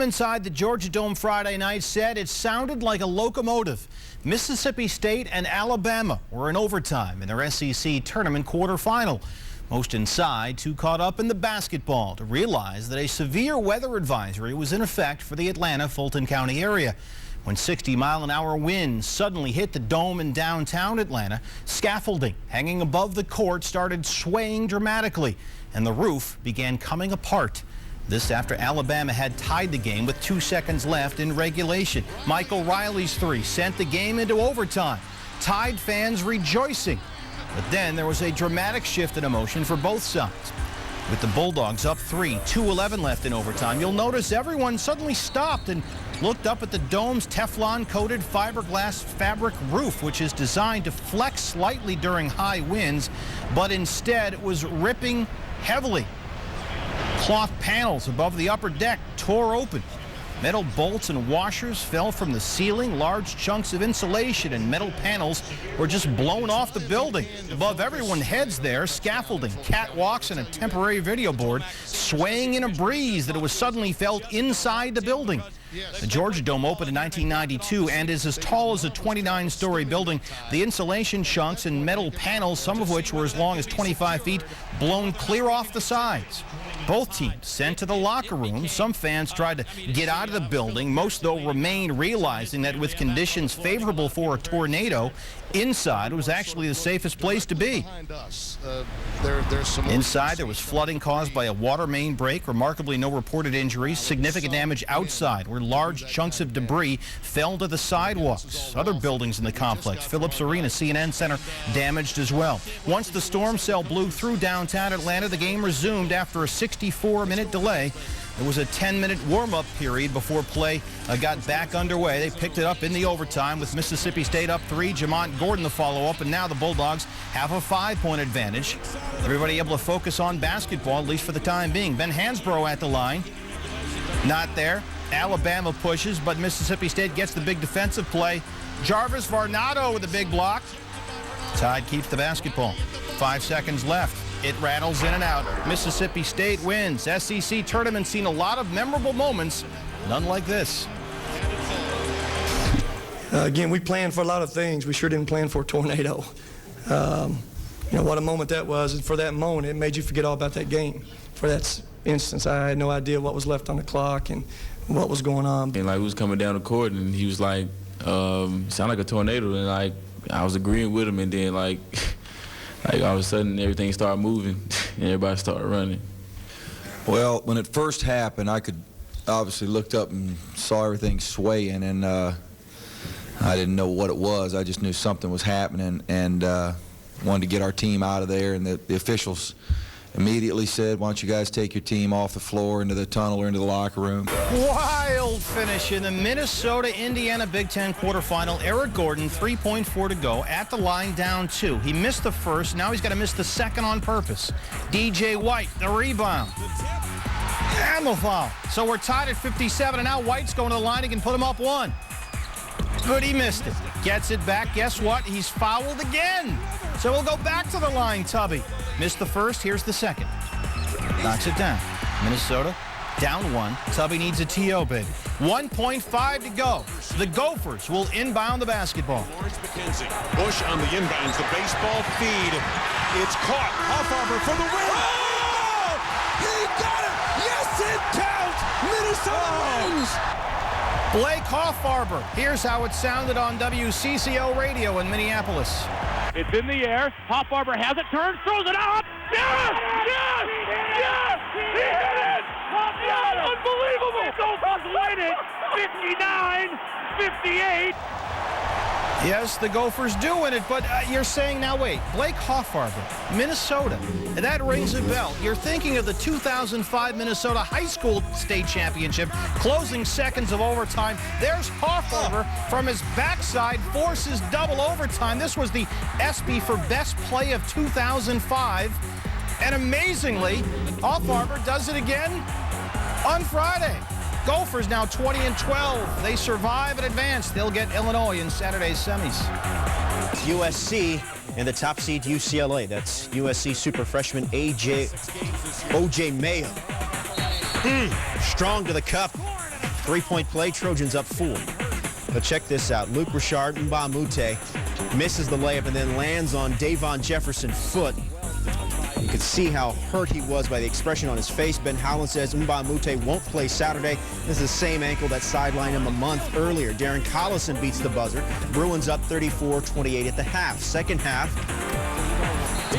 Inside the Georgia Dome Friday night said it sounded like a locomotive. Mississippi State and Alabama were in overtime in their SEC tournament quarterfinal. Most inside, too caught up in the basketball to realize that a severe weather advisory was in effect for the Atlanta-Fulton County area. When 60-mile-an-hour winds suddenly hit the dome in downtown Atlanta, scaffolding hanging above the court started swaying dramatically, and the roof began coming apart. This after Alabama had tied the game with 2 seconds left in regulation. Michael Riley's three sent the game into overtime. Tide fans rejoicing. But then there was a dramatic shift in emotion for both sides. With the Bulldogs up 3, 2:11 left in overtime, you'll notice everyone suddenly stopped and looked up at the dome's Teflon-coated fiberglass fabric roof, which is designed to flex slightly during high winds, but instead it was ripping heavily. Cloth panels above the upper deck tore open. Metal bolts and washers fell from the ceiling. Large chunks of insulation and metal panels were just blown off the building. Above everyone's heads there, scaffolding, catwalks, and a temporary video board swaying in a breeze that it was suddenly felt inside the building. The Georgia Dome opened in 1992 and is as tall as a 29-story building. The insulation chunks and metal panels, some of which were as long as 25 feet, blown clear off the sides. Both teams sent to the locker room. Some fans tried to get out of the building. Most, though, remained, realizing that with conditions favorable for a tornado, inside was actually the safest place to be. Inside, there was flooding caused by a water main break. Remarkably, no reported injuries. Significant damage outside, where large chunks of debris fell to the sidewalks. Other buildings in the complex, Phillips Arena, CNN Center, damaged as well. Once the storm cell blew through downtown Atlanta, the game resumed after a 64-minute delay. There was a 10-minute warm-up period before play got back underway. They picked it up in the overtime with Mississippi State up 3. Jamont Gordon the follow-up, and now the Bulldogs have a 5-point advantage. Everybody able to focus on basketball, at least for the time being. Ben Hansbrough at the line. Not there. Alabama pushes, but Mississippi State gets the big defensive play. Jarvis Varnado with a big block. Tide keeps the basketball. 5 seconds left. It rattles in and out. Mississippi State wins. SEC tournament seen a lot of memorable moments. None like this. Again, we planned for a lot of things. We sure didn't plan for a tornado. You know, what a moment that was. And for that moment, it made you forget all about that game. For that instance, I had no idea what was left on the clock and what was going on. And, like, we was coming down the court, and he was like, sound like a tornado. And, like, I was agreeing with him, and then, like all of a sudden, everything started moving, and everybody started running. Well, when it first happened, I could obviously looked up and saw everything swaying, and I didn't know what it was. I just knew something was happening, and wanted to get our team out of there. And the officials immediately said, why don't you guys take your team off the floor into the tunnel or into the locker room. Wild finish in the Minnesota-Indiana Big Ten quarterfinal. Eric Gordon, 3.4 to go, at the line down 2. He missed the first. Now he's got to miss the second on purpose. DJ White, the rebound. And the foul. So we're tied at 57, and now White's going to the line. He can put him up 1. But he missed it. Gets it back. Guess what? He's fouled again. So we'll go back to the line, Tubby. Missed the first. Here's the second. Knocks it down. Minnesota down 1. Tubby needs a TO, baby. 1.5 to go. The Gophers will inbound the basketball. Lawrence McKenzie. Bush on the inbounds. The baseball feed. It's caught. Hoffarber for the win. Oh! He got it! Yes, it counts! Minnesota wins! Blake Hoffarber. Here's how it sounded on WCCO radio in Minneapolis. It's in the air. Hoffarber has it, turns, throws it out. Yes! Yes! Yes! He hit it! Yes! Unbelievable! Gophers win it! 59-58. Yes, the Gophers do win it, but you're saying now, wait, Blake Hoffarber, Minnesota, and that rings a bell. You're thinking of the 2005 Minnesota High School State Championship, closing seconds of overtime. There's Hoffarber from his backside, forces double overtime. This was the ESPY for Best Play of 2005, and amazingly, Hoffarber does it again on Friday. Gophers now 20-12. They survive and advance. They'll get Illinois in Saturday's semis. USC and the top seed UCLA. That's USC super freshman O.J. Mayo. Strong to the cup. Three-point play, Trojans up 4. But check this out. Luke Richard Mbamute misses the layup and then lands on Davon Jefferson's foot. You can see how hurt he was by the expression on his face. Ben Howland says Mbamute won't play Saturday. This is the same ankle that sidelined him a month earlier. Darren Collison beats the buzzer. Bruins up 34-28 at the half. Second half,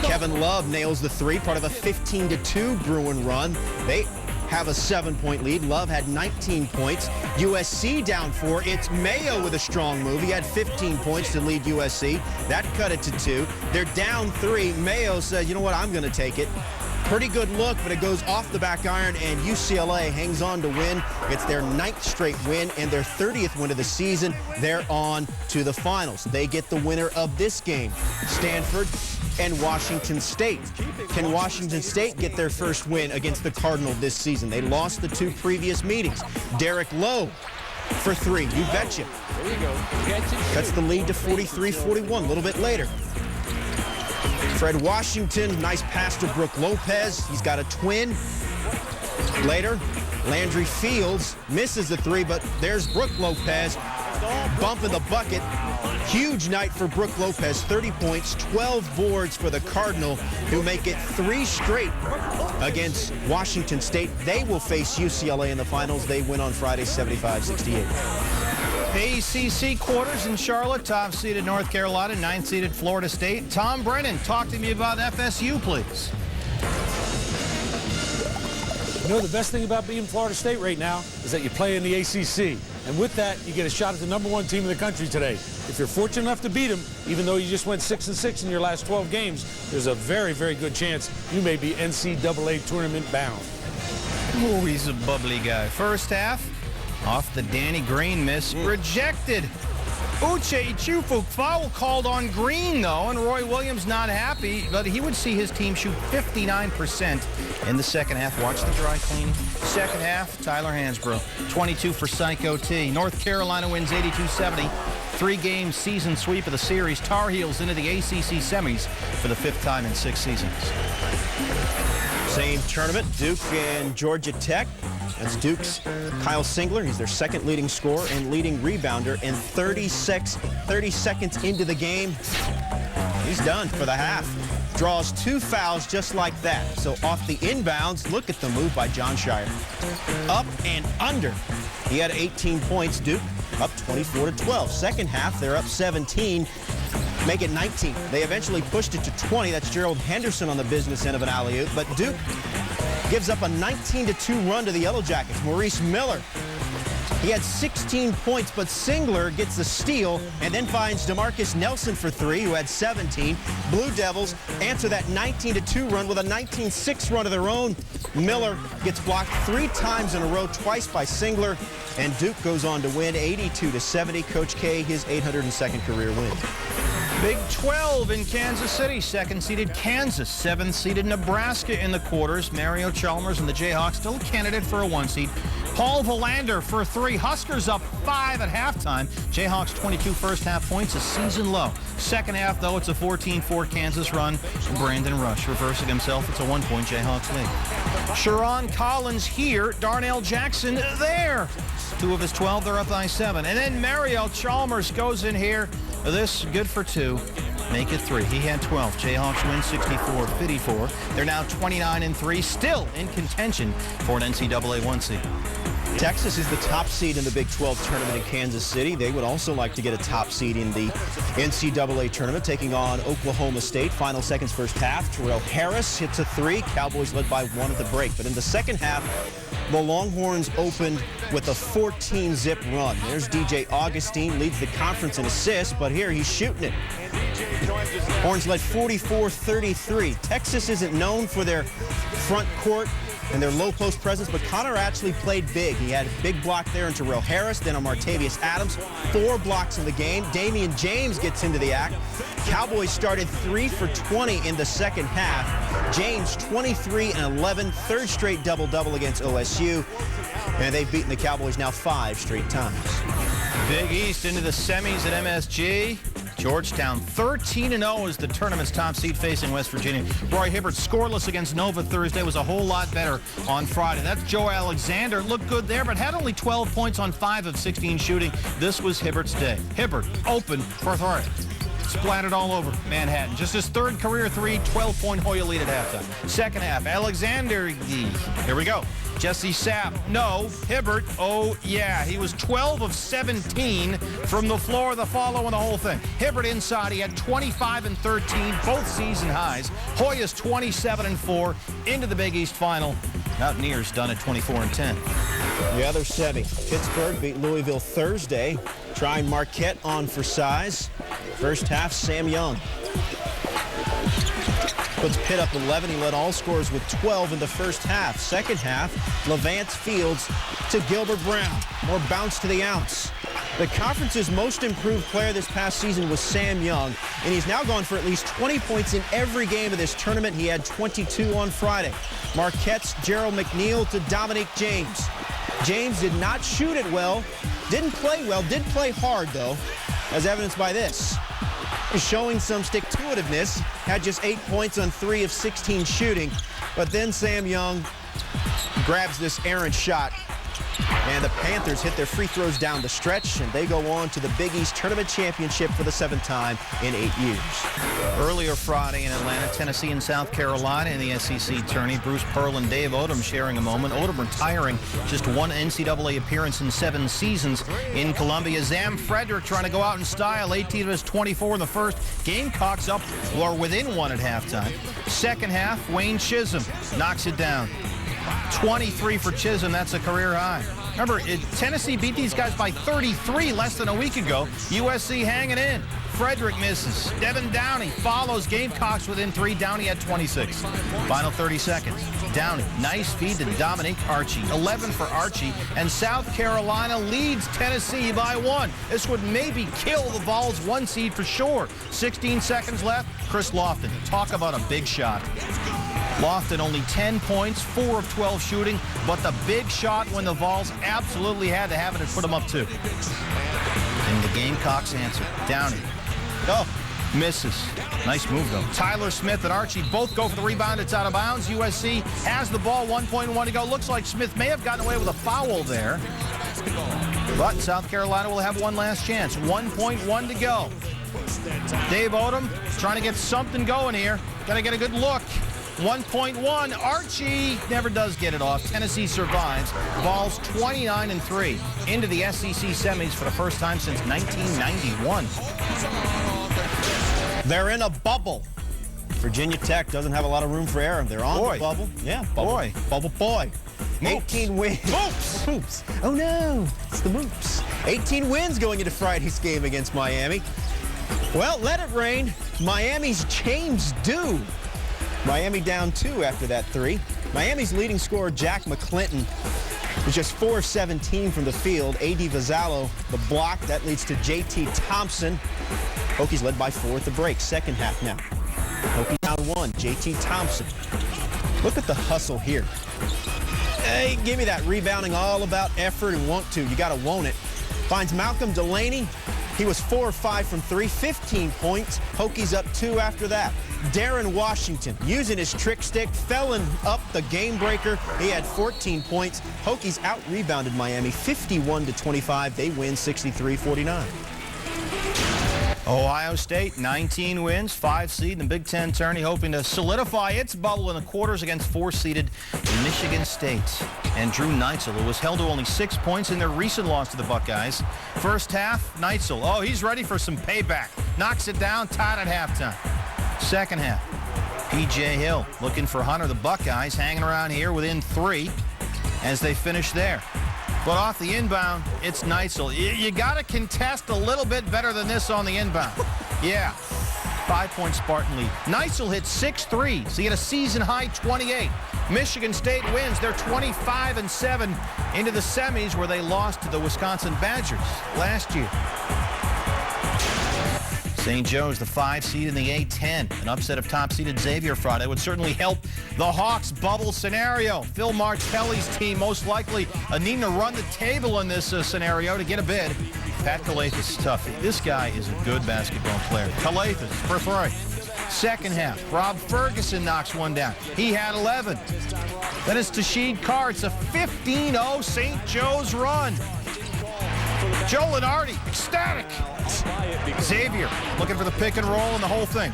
Kevin Love nails the three, part of a 15-2 Bruin run. They have a 7-point lead. Love had 19 points. USC down 4. It's Mayo with a strong move. He had 15 points to lead USC. That cut it to 2. They're down 3. Mayo says, you know what, I'm going to take it. Pretty good look, but it goes off the back iron, and UCLA hangs on to win. It's their 9th straight win and their 30th win of the season. They're on to the finals. They get the winner of this game, Stanford and Washington State. Can Washington State get their first win against the Cardinal this season? They lost the 2 previous meetings. Derek Lowe for 3. You betcha. There you go. That's the lead to 43-41 a little bit later. Fred Washington, nice pass to Brooke Lopez. He's got a twin. Later, Landry Fields misses the 3, but there's Brooke Lopez bumping the bucket. Huge night for Brooke Lopez, 30 points, 12 boards for the Cardinal, who make it 3 straight against Washington State. They will face UCLA in the finals. They win on Friday, 75-68. ACC quarters in Charlotte, top-seeded North Carolina, 9th-seeded Florida State. Tom Brennan, talk to me about FSU, please. You know, the best thing about being Florida State right now is that you play in the ACC. And with that, you get a shot at the #1 team in the country today. If you're fortunate enough to beat them, even though you just went 6-6 in your last 12 games, there's a very, very good chance you may be NCAA tournament bound. Oh, he's a bubbly guy. First half, off the Danny Green miss, rejected. Uche Ichufu foul called on Green, though, and Roy Williams not happy, but he would see his team shoot 59% in the second half. Watch the dry cleaning. Second half, Tyler Hansbrough, 22 for Psycho T. North Carolina wins 82-70. 3-game season sweep of the series. Tar Heels into the ACC semis for the 5th time in 6 seasons. Same tournament, Duke and Georgia Tech. That's Duke's Kyle Singler. He's their 2nd leading scorer and leading rebounder. And 30 seconds into the game, he's done for the half. Draws 2 fouls just like that. So off the inbounds, look at the move by John Shire. Up and under. He had 18 points. Duke up 24-12. Second half, they're up 17. Make it 19. They eventually pushed it to 20. That's Gerald Henderson on the business end of an alley-oop. But Duke gives up a 19-2 run to the Yellow Jackets. Maurice Miller, he had 16 points, but Singler gets the steal and then finds DeMarcus Nelson for 3, who had 17. Blue Devils answer that 19-2 run with a 19-6 run of their own. Miller gets blocked 3 times in a row, twice by Singler, and Duke goes on to win 82-70. Coach K, his 802nd career win. Big 12 in Kansas City. 2nd-seeded Kansas, 7th-seeded Nebraska in the quarters. Mario Chalmers and the Jayhawks still a candidate for a 1 seed. Paul Valander for 3. Huskers up 5 at halftime. Jayhawks 22 first-half points, a season low. Second half, though, it's a 14-4 Kansas run from Brandon Rush. Reversing himself, it's a 1-point Jayhawks lead. Sharon Collins here. Darnell Jackson there. 2 of his 12, they're up by 7. And then Mario Chalmers goes in here. This good for 2. Make it 3. He had 12. Jayhawks win 64-54. They're now 29-3, still in contention for an NCAA 1 seed. Texas is the top seed in the Big 12 tournament in Kansas City. They would also like to get a top seed in the NCAA tournament, taking on Oklahoma State. Final seconds, first half. Terrell Harris hits a 3. Cowboys led by 1 at the break. But in the second half, the Longhorns opened with a 14-zip run. There's DJ Augustine, leads the conference in assists, but here he's shooting it. Horns led 44-33. Texas isn't known for their front court and their low post presence, but Connor actually played big. He had a big block there in Terrell Harris, then on Martavius Adams. 4 blocks in the game. Damian James gets into the act. Cowboys started 3 for 20 in the second half. James 23 and 11, 3rd straight double-double against OSU. And they've beaten the Cowboys now 5 straight times. Big East into the semis at MSG. Georgetown 13-0 as the tournament's top seed facing West Virginia. Roy Hibbert scoreless against Nova Thursday, was a whole lot better on Friday. That's Joe Alexander. Looked good there, but had only 12 points on 5 of 16 shooting. This was Hibbert's day. Hibbert open for three. Splattered all over Manhattan. Just his third career three, 12-point Hoya lead at halftime. Second half, Alexander, here we go. Jesse Sapp, no. Hibbert, oh yeah. He was 12 of 17 from the floor, the follow, and the whole thing. Hibbert inside, he had 25 and 13, both season highs. Hoya's 27 and 4 into the Big East final. Mountaineers done at 24 and 10. The other semi, Pittsburgh beat Louisville Thursday. Trying Marquette on for size. First half, Sam Young puts Pitt up 11. He led all scorers with 12 in the first half. Second half, Levance Fields to Gilbert Brown. More bounce to the ounce. The conference's most improved player this past season was Sam Young, and he's now gone for at least 20 points in every game of this tournament. He had 22 on Friday. Marquette's Gerald McNeil to Dominique James. James did not shoot it well, didn't play well, did play hard though, as evidenced by this. He's showing some stick-to-itiveness, had just 8 points on 3 of 16 shooting, but then Sam Young grabs this errant shot, and the Panthers hit their free throws down the stretch, and they go on to the Big East Tournament Championship for the 7th time in 8 years. Earlier Friday in Atlanta, Tennessee and South Carolina in the SEC tourney. Bruce Pearl and Dave Odom sharing a moment. Odom retiring just one NCAA appearance in 7 seasons in Columbia. Zam Frederick trying to go out in style. 18 of his 24 in the first. Gamecocks up or within 1 at halftime. Second half, Wayne Chisholm knocks it down. 23 for Chisholm. That's a career high. Remember, Tennessee beat these guys by 33 less than a week ago. USC hanging in. Frederick misses. Devin Downey follows Gamecocks within 3. Downey at 26. Final 30 seconds. Downey, nice feed to Dominic Archie. 11 for Archie. And South Carolina leads Tennessee by 1. This would maybe kill the Vols' 1 seed for sure. 16 seconds left. Chris Lofton. Talk about a big shot. Lofton only 10 points, 4 of 12 shooting, but the big shot when the Vols absolutely had to have it and put them up 2. And the Gamecocks answer. Downey. Oh, misses. Nice move, though. Tyler Smith and Archie both go for the rebound. It's out of bounds. USC has the ball, 1.1 to go. Looks like Smith may have gotten away with a foul there. But South Carolina will have one last chance. 1.1 to go. Dave Odom trying to get something going here. Got to get a good look. 1.1. Archie never does get it off. Tennessee survives. Vols 29 and 3 into the SEC semis for the first time since 1991. They're in a bubble. Virginia Tech doesn't have a lot of room for error. They're on the bubble. Yeah, bubble. Bubble boy. 18 wins. Moops. Moops. Oh no, it's the Moops. 18 wins going into Friday's game against Miami. Well, let it rain. Miami's James Dew. Miami down 2 after that 3. Miami's leading scorer, Jack McClinton, was just 4 of 17 from the field. A.D. Vazzalo, the block. That leads to J.T. Thompson. Hokies led by 4 at the break. Second half now. Hokies down 1. J.T. Thompson. Look at the hustle here. Hey, give me that rebounding, all about effort and want to. You got to want it. Finds Malcolm Delaney. He was 4 or 5 from 3, 15 points. Hokies up 2 after that. Darren Washington, using his trick stick, felling up the game breaker. He had 14 points. Hokies out-rebounded Miami 51-25. They win 63-49. Ohio State, 19 wins, 5 seed in the Big Ten tourney, hoping to solidify its bubble in the quarters against 4-seeded Michigan State. And Drew Neitzel, who was held to only 6 points in their recent loss to the Buckeyes. First half, Neitzel, oh, he's ready for some payback. Knocks it down, tied at halftime. Second half, P.J. Hill looking for Hunter. The Buckeyes hanging around here within 3 as they finish there. But off the inbound, it's Neitzel. You got to contest a little bit better than this on the inbound. Yeah, 5-point Spartan lead. Neitzel hit 6 threes. He had a season-high 28. Michigan State wins. They're 25-7 into the semis where they lost to the Wisconsin Badgers last year. St. Joe's, the 5 seed in the A-10. An upset of top-seeded Xavier Friday would certainly help the Hawks' bubble scenario. Phil Martelli's team most likely needing to run the table in this scenario to get a bid. Pat Calathes is tough. This guy is a good basketball player. Calathes for 3. Second half, Rob Ferguson knocks one down. He had 11. Then it's Tashid Carr. It's a 15-0 St. Joe's run. Joe Lenardi, ecstatic. Xavier looking for the pick and roll and the whole thing.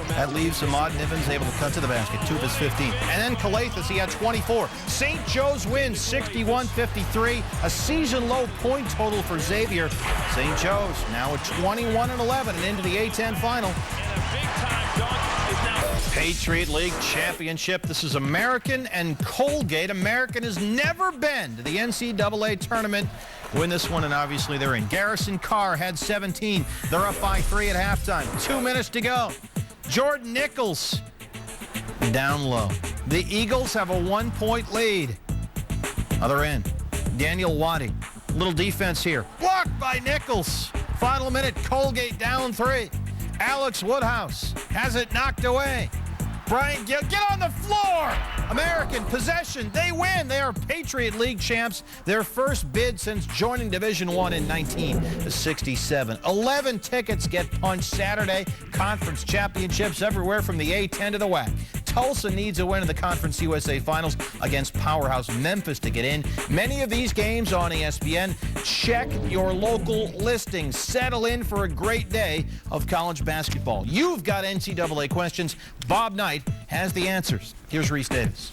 That leaves Ahmad Nivens able to cut to the basket, 2 of his 15. And then Calathes, he had 24. St. Joe's wins 61-53, a season-low point total for Xavier. St. Joe's now at 21-11 and into the A-10 final. Patriot League Championship. This is American and Colgate. American has never been to the NCAA tournament. Win this one, and obviously they're in. Garrison Carr had 17. They're up by 3 at halftime. 2 minutes to go. Jordan Nichols down low. The Eagles have a 1-point lead. Other end, Daniel Waddy. Little defense here. Blocked by Nichols. Final minute, Colgate down 3. Alex Woodhouse has it knocked away. Brian Gill, get on the floor! American possession, they win. They are Patriot League champs. Their first bid since joining Division I in 1967. 11 tickets get punched Saturday. Conference championships everywhere from the A-10 to the WAC. Tulsa needs a win in the Conference USA Finals against powerhouse Memphis to get in. Many of these games on ESPN. Check your local listings. Settle in for a great day of college basketball. You've got NCAA questions. Bob Knight has the answers. Here's Reese Davis.